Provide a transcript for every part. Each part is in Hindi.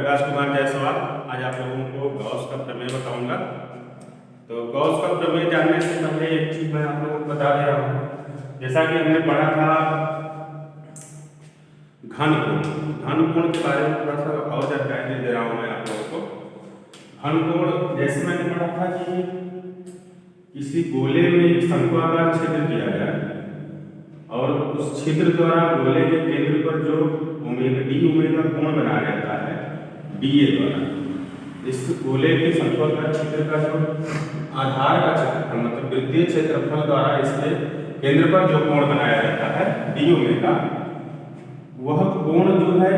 प्रकाश कुमार जायसवाल। आज आप लोगों को गॉस का प्रमेय बताऊंगा। तो गॉस का प्रमेय जानने से पहले एक चीज मैं आप लोगों को बता दे रहा हूँ। जैसा कि हमने पढ़ा था घन कोण के बारे में थोड़ा सा और जानकारी दे रहा हूँ मैं आप लोगों को। घन कोण जैसे मैंने पढ़ा था कि किसी गोले में एक शंक्वाकार छिद्र किया जाए और उस छिद्र द्वारा गोले के केंद्र पर जो डी ओमेगा कोण बनाया जाता है डीए द्वारा। इस गोले के शंक्वाकार छिद्र का जो आधार का क्षेत्रफल मतलब वृत्तीय क्षेत्रफल द्वारा इसके केंद्र पर जो कोण बनाया जाता है डी ओमेगा, वह कोण जो है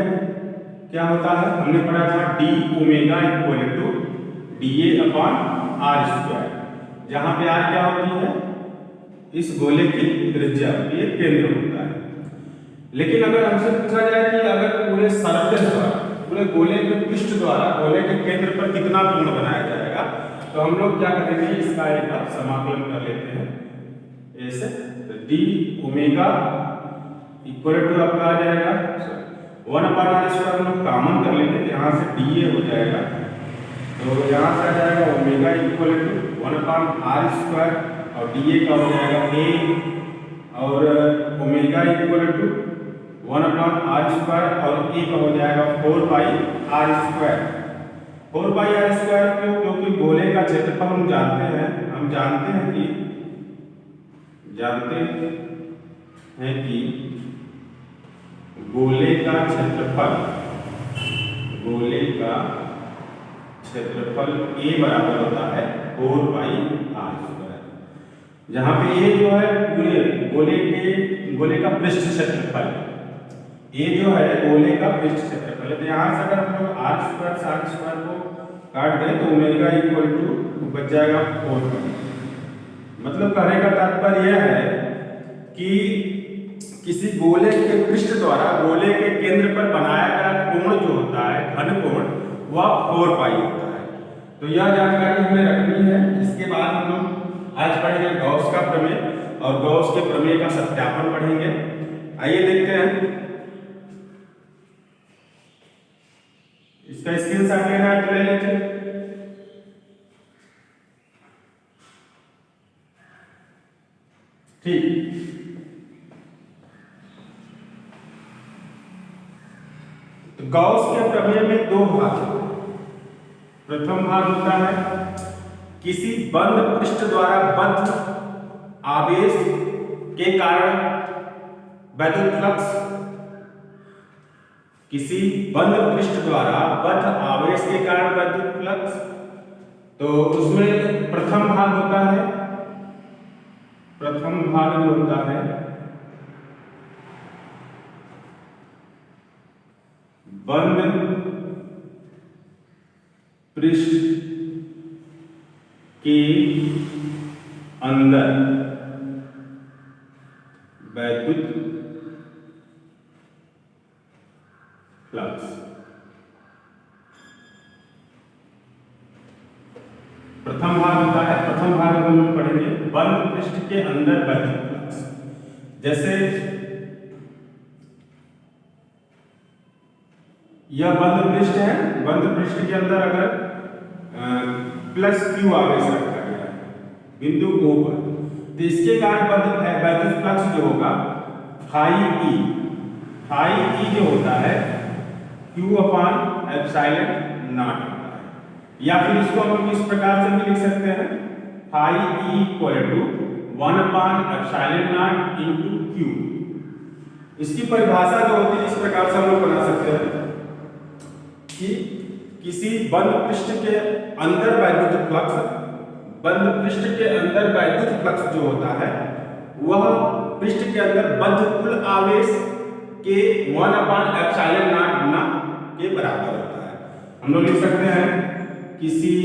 क्या होता है, हमने पढ़ा था D omega equal to D A upon R square, जहां पे आर क्या होती है इस गोले की त्रिज्या होती है, केंद्र होता है। लेकिन अगर हमसे पूछा जाए कि अगर पूरे सरफेस द्वारा पूरे गोले के पृष्ठ द्वारा गोले के केंद्र पर कितना कोण बनाया जाएगा, तो हम लोग क्या करेंगे, इसका एक बार समाकलन कर लेते हैं ऐसे। तो डी ओमेगा इक्वल टू आपका आ जाएगा 1/r² हम लोग कॉमन कर लेंगे, यहाँ से डी ए हो जाएगा, तो यहाँ से आ जाएगा ओमेगा इक्वल टू 1/r² और डी ए का हो जाएगा ए, और ओमेगा इक्वल टू 1/r² और ए का हो जाएगा 4πr²। 4πr² क्यों? क्योंकि गोले का क्षेत्रफल हम जानते हैं कि गोले का क्षेत्रफल ए बराबर होता है 4πr², जहां पे ए जो है पूरे गोले का पृष्ठ क्षेत्रफल, ये जो है गोले का पृष्ठ क्षेत्रफल है। तो यहाँ से अगर हम लोग r² को काट दें तो ओमेगा इक्वल टू बच जाएगा 4π। मतलब कहने का तात्पर्य यह है कि किसी गोले के पृष्ठ द्वारा गोले के केंद्र पर बनाया गया कोण जो होता है घन कोण, वह 4π होता है। तो यह जानकारी हमें रखनी है। इसके बाद हम लोग आज पढ़ेंगे गॉस का प्रमेय और गॉस के प्रमेय का सत्यापन पढ़ेंगे। आइए देखते हैं। इसका स्क्रीनशॉट लेना है तो ले लीजिए। ठीक, तो गॉस के प्रमेय में दो भाग हैं। प्रथम भाग होता है किसी बंद पृष्ठ द्वारा बद्ध आवेश के कारण वैद्युत फ्लक्स, किसी बंद पृष्ठ द्वारा बद्ध आवेश के कारण वैद्युत फ्लक्स। तो उसमें प्रथम भाग होता है, प्रथम भाग जो होता है बंद पृष्ठ के अंदर वैद्युत फ्लक्स। प्रथम भाग होता है, प्रथम भाग हम लोग पढ़ेंगे बंद पृष्ठ के अंदर वैद्युत फ्लक्स। जैसे यह बंद पृष्ठ है, बंद पृष्ठ के अंदर अगर प्लस क्यू आवेश रखा गया है बिंदु O पर, तो इसके कारण वैद्युत फ्लक्स जो होगा फाई ई जो होता है Q/ε0 होता है। या फिर इसको हम इस प्रकार से भी लिख सकते हैं phi E equal to 1/ε0 into Q। इसकी परिभाषा जो होती है इस प्रकार से हम लोग बना सकते हैं कि किसी बंद पृष्ठ के अंदर वैद्युत फ्लक्स, बंद पृष्ठ के अंदर वैद्युत फ्लक्स जो होता है वह पृष्ठ के अंदर बद्ध कुल आवेश के 1/ε0 गुना के बराबर होता है। हम लोग लिख सकते हैं किसी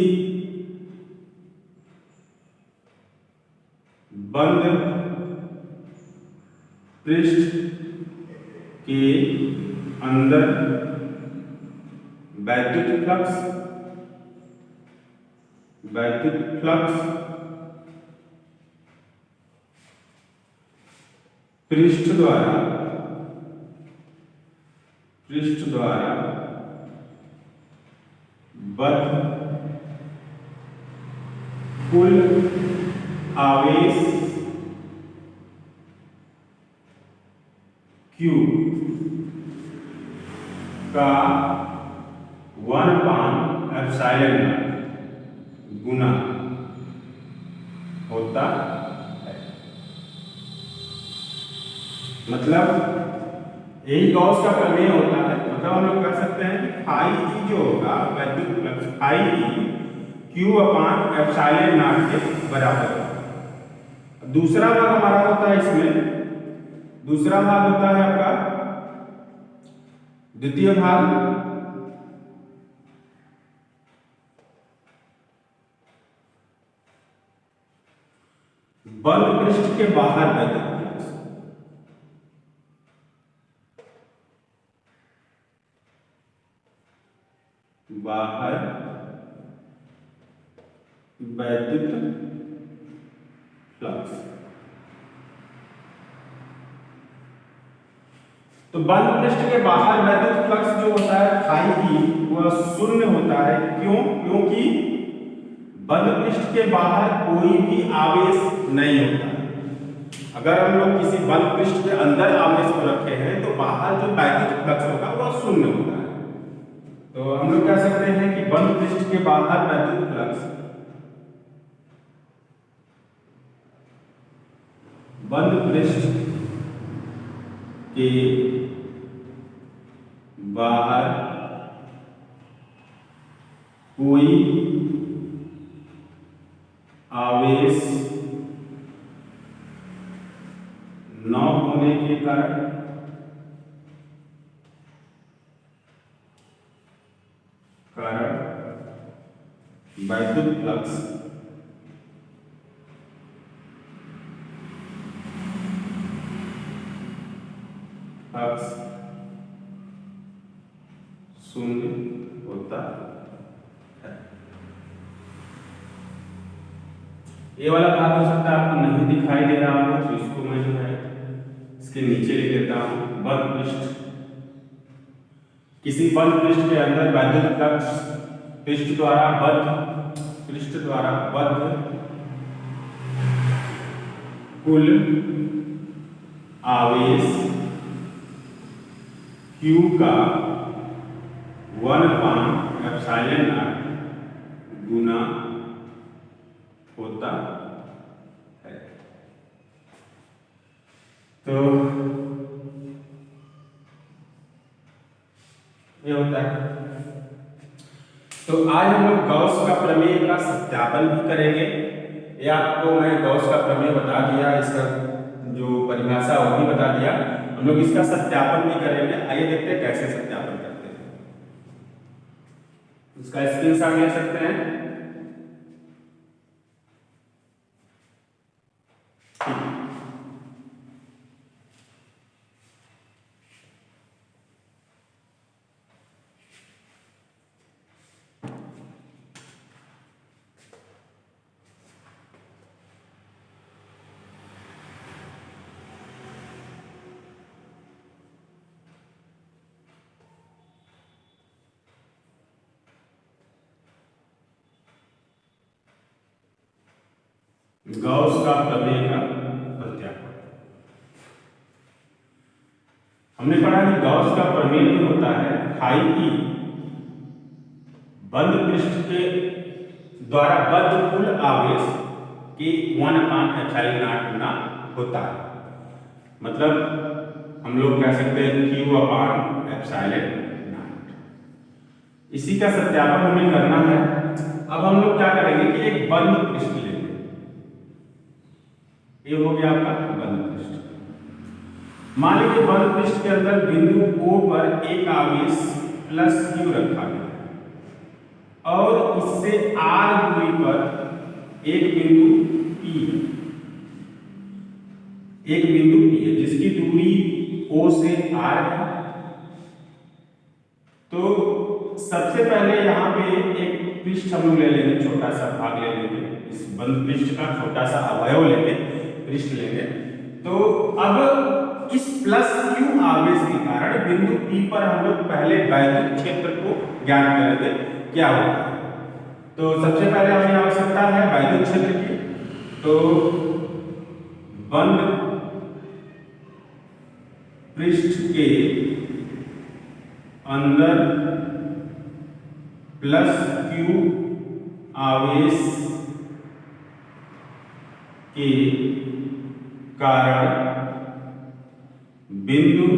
बंद पृष्ठ के अंदर वैद्युत फ्लक्स पृष्ठ द्वारा बद्ध कुल आवेश Q का 1/ε0 गुना होता है। मतलब यही गॉस का प्रमेय होता है। मतलब हम लोग कह सकते हैं कि फाई ई जो होगा वैद्युत फ्लक्स फाई ई Q/ε0 के बराबर होगा। दूसरा भाग हमारा होता है इसमें, दूसरा भाग होता है आपका द्वितीय भाग बंद पृष्ठ के बाहर वैद्युत फ्लक्स। बाहर वैद्युत फ्लक्स। तो बंद पृष्ठ के बाहर वैद्युत फ्लक्स जो होता है फाई ई वह शून्य होता है। क्यों? क्योंकि बंद पृष्ठ के बाहर कोई भी आवेश नहीं होता। अगर हम लोग किसी बंद पृष्ठ के अंदर आवेश को रखे हैं तो बाहर जो वैद्युत फ्लक्स होगा वह शून्य होता है। तो हम लोग कह सकते हैं कि बंद पृष्ठ के बाहर वैद्युत फ्लक्स बंद पृष्ठ के बाहर कोई आवेश न होने के कारण वैद्युत फ्लक्स शून्य होता है। ये वाला भाग हो सकता है आपको नहीं दिखाई दे रहा हो, तो इसको मैं जो है इसके नीचे लिख देता हूं। बंद पृष्ठ, किसी बंद पृष्ठ के अंदर वैद्युत फ्लक्स पृष्ठ द्वारा बद्ध कुल आवेश Q का 1/ε0 गुना होता है। तो ये होता है। तो आज हम लोग गॉस का प्रमेय का सत्यापन भी करेंगे। ये आपको मैं गॉस का प्रमेय बता दिया, इसका जो परिभाषा वो भी बता दिया। हम लोग इसका सत्यापन भी करेंगे। आइए देखते हैं कैसे सत्यापन करते हैं। इसका स्क्रीनशॉट ले सकते हैं। गॉस का प्रमेय का सत्यापन। हमने पढ़ा कि गॉस का प्रमेय जो होता है फाई ई बंद पृष्ठ के द्वारा बद्ध कुल आवेश के 1/ε0 गुना होता है। मतलब हम लोग कह सकते हैं Q/ε0। इसी का सत्यापन हमें करना है। अब हम लोग क्या करेंगे कि एक बंद पृष्ठ लेंगे। ये हो गया आपका बंद पृष्ठ। मान लीजिए बंद पृष्ठ के अंदर बिंदु O पर एक आवेश +Q रखा गया और इससे R दूरी पर एक बिंदु P है जिसकी दूरी O से R है। तो सबसे पहले यहाँ पे एक पृष्ठ हम लोग ले लेंगे, छोटा सा भाग ले लेंगे, इस बंद पृष्ठ का छोटा सा अवयव लेंगे, पृष्ठ लेंगे। तो अब इस +Q आवेश के कारण बिंदु P पर हम लोग पहले वैद्युत क्षेत्र को ज्ञात करेंगे क्या होगा। तो सबसे पहले हमें आवश्यकता है वैद्युत क्षेत्र की। तो बंद पृष्ठ के अंदर प्लस Q आवेश के कारण बिंदु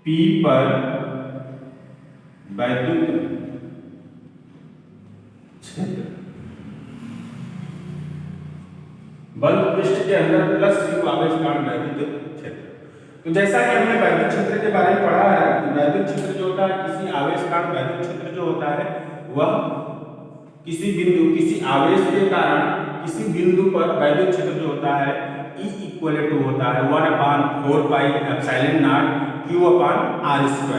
P पर वैद्युत क्षेत्र बंद पृष्ठ के अंदर प्लस Q आवेश कारण वैद्युत क्षेत्र। तो जैसा कि हमने वैद्युत क्षेत्र के बारे में पढ़ा है कि वैद्युत क्षेत्र जो होता है, किसी आवेश कारण वैद्युत क्षेत्र जो होता है वह किसी बिंदु, किसी आवेश के कारण किसी बिंदु पर वैद्युत क्षेत्र जो होता है E इक्वल टू होता है 1/4 पाई एप्सिलॉन नॉट Q/r²,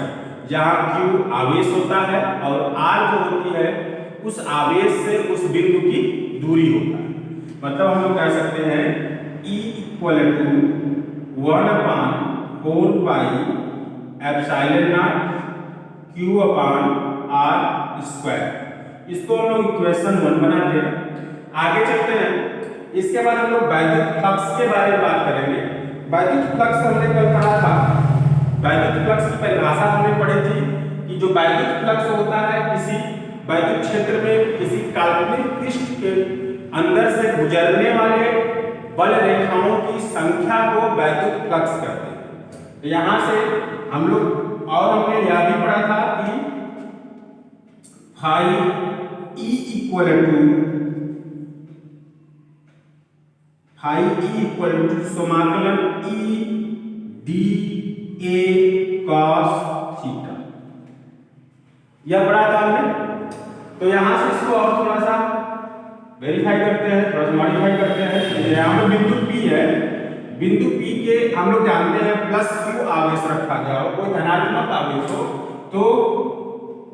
जहां Q आवेश होता है और R जो होती है उस आवेश से उस बिंदु की दूरी होता है। मतलब हम लोग कह सकते हैं E equal to 1/4 pi epsilon not Q/r²। इसको हम लोग इक्वेशन 1 बनाते हैं। आगे चलते हैं, इसके बाद हम लोग वैद्युत फ्लक्स के बारे में बात करेंगे। वैद्युत फ्लक्स हमने कल पढ़ा था। वैद्युत फ्लक्स की परिभाषा हमने पढ़ी थी कि जो वैद्युत फ्लक्स होता है किसी वैद्युत क्षेत्र में किसी काल्पनिक पृष्ठ के अंदर से गुजरने वाले बल रेखाओं की संख्या को वैद्युत फ्लक्स कहते हैं। तो यहां से हम लोग और हमने यह भी पढ़ा था कि फाई E इक्वल टू समाकलन E dA cos थीटा, यह पढ़ा था हमने। तो यहां से इसको और थोड़ा सा वेरीफाई करते हैं, थोड़ा सा मॉडिफाई करते हैं। यहाँ पे बिंदु P है, बिंदु P के हम लोग जानते हैं प्लस Q आवेश रखा गया हो, कोई धनात्मक आवेश हो तो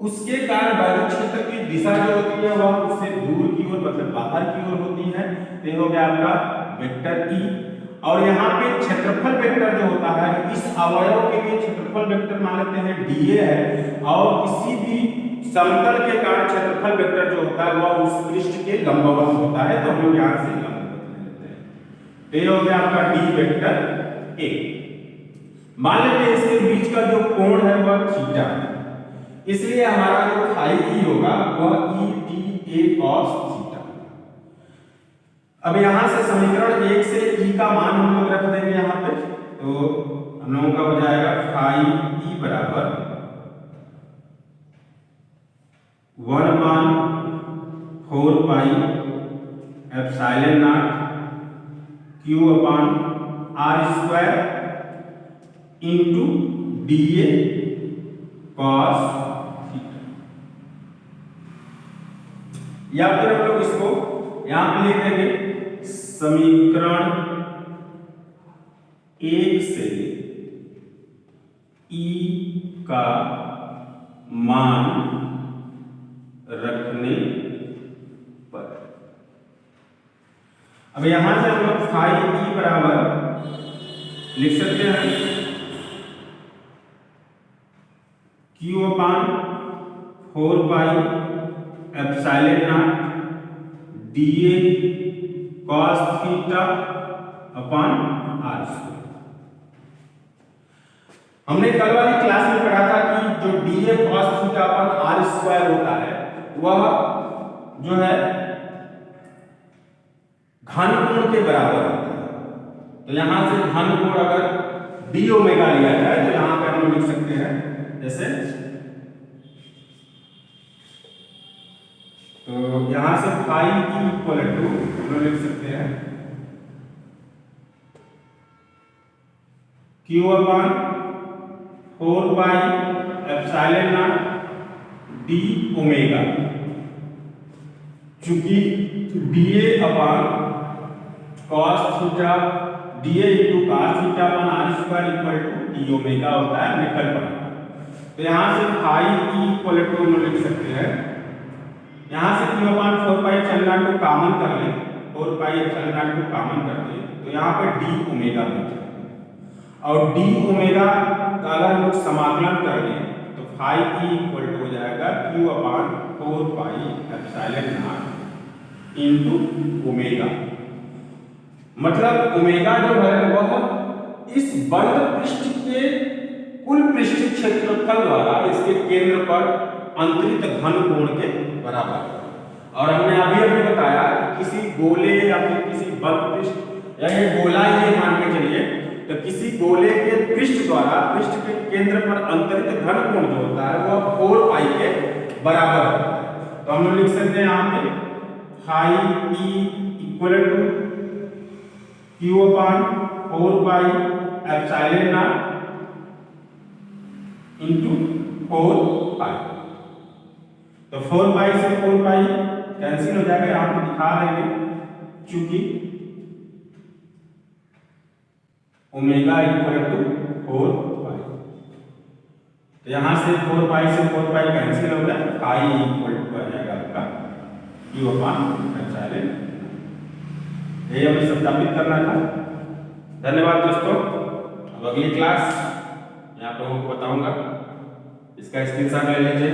उसके कारण वैद्युत क्षेत्र की दिशा जो होती है वह उससे दूर की ओर, मतलब बाहर की ओर होती है। तो हो गया आपका वेक्टर E। और यहाँ पे क्षेत्रफल वेक्टर जो होता है, इस अवयव के लिए क्षेत्रफल वेक्टर मान लेते हैं dA है, और किसी भी समतल के कारण क्षेत्रफल वेक्टर जो होता है वह उस पृष्ठ के लंबवत होता है। तो हम लोग यहाँ से लंबवत ले लेते हैं। तो ये हो गया आपका D वेक्टर A। मान लेते हैं इसके बीच का जो कोण है वह थीटा है, इसलिए हमारा जो फाई E होगा वह ETA cos थीटा। अब यहां से समीकरण 1 से E का मान हम लोग रख देंगे यहाँ पे। तो हम लोगों का हो जाएगा फाई E बराबर 1/4 pi epsilon not Q/r² into dA cos theta. या फिर हम लोग इसको यहां पे लिख देंगे समीकरण 1 से E का मान रखने पर। अब यहां से हम लोग फाई E बराबर लिख सकते हैं Q/4 pi epsilon not dA cos theta upon r²। हमने कल वाली क्लास में पढ़ा था कि जो dA cos theta upon r² होता है वह जो है घन कोण के बराबर होता है। तो यहां से घन कोण अगर d ओमेगा लिया जाए तो यहां पे हम लोग लिख सकते हैं जैसे, तो यहां से फाई E इक्वल टू हम लोग लिख सकते हैं Q/4 pi epsilon not d omega, चूंकि dA upon cos theta dA into cos theta upon r² equal to d omega होता है, हमने कल पढ़ा। तो यहां से फाई E इक्वल टू हम लिख सकते हैं, यहां से Q/4 पाई एप्सिलॉन नॉट को कॉमन कर लें, 4 पाई एप्सिलॉन नॉट को कॉमन कर दें तो यहां पे d ओमेगा बच जाएगा। और d ओमेगा का अगर हम लोग समाकलन कर लें तो फाई E इक्वल टू हो जाएगा Q/4 4 pi epsilon not into omega. मतलब ओमेगा जो है वह इस बंद पृष्ठ के कुल पृष्ठ क्षेत्रफल द्वारा इसके केंद्र पर अंतरित घन कोण के बराबर है। और हमने अभी बताया कि किसी गोले या फिर किसी बंद पृष्ठ या ये गोला ही मान के चलिए, तो किसी गोले के पृष्ठ द्वारा पृष्ठ के केंद्र पर अंतरित घन कोण जो होता है वह 4 पाई के बराबर होता है। तो हम लोग लिख सकते हैं यहाँ पे phi E equal to Q upon 4 pi epsilon not into 4 pi. तो 4 पाई से 4 पाई कैंसिल हो जाएगा, यहाँ पे दिखा देंगे चूंकि ओमेगा इक्वल टू 4 पाई। तो यहाँ से 4 पाई से 4 पाई कैंसिल हो गया, पाई इक्वल टू आ जाएगा आपका क्यू अपान एप्सिलॉन। यही हमें सत्यापित करना था। धन्यवाद दोस्तों। अब अगली क्लास मैं आप लोगों को बताऊंगा, इसका स्क्रीनशॉट ले लीजिए।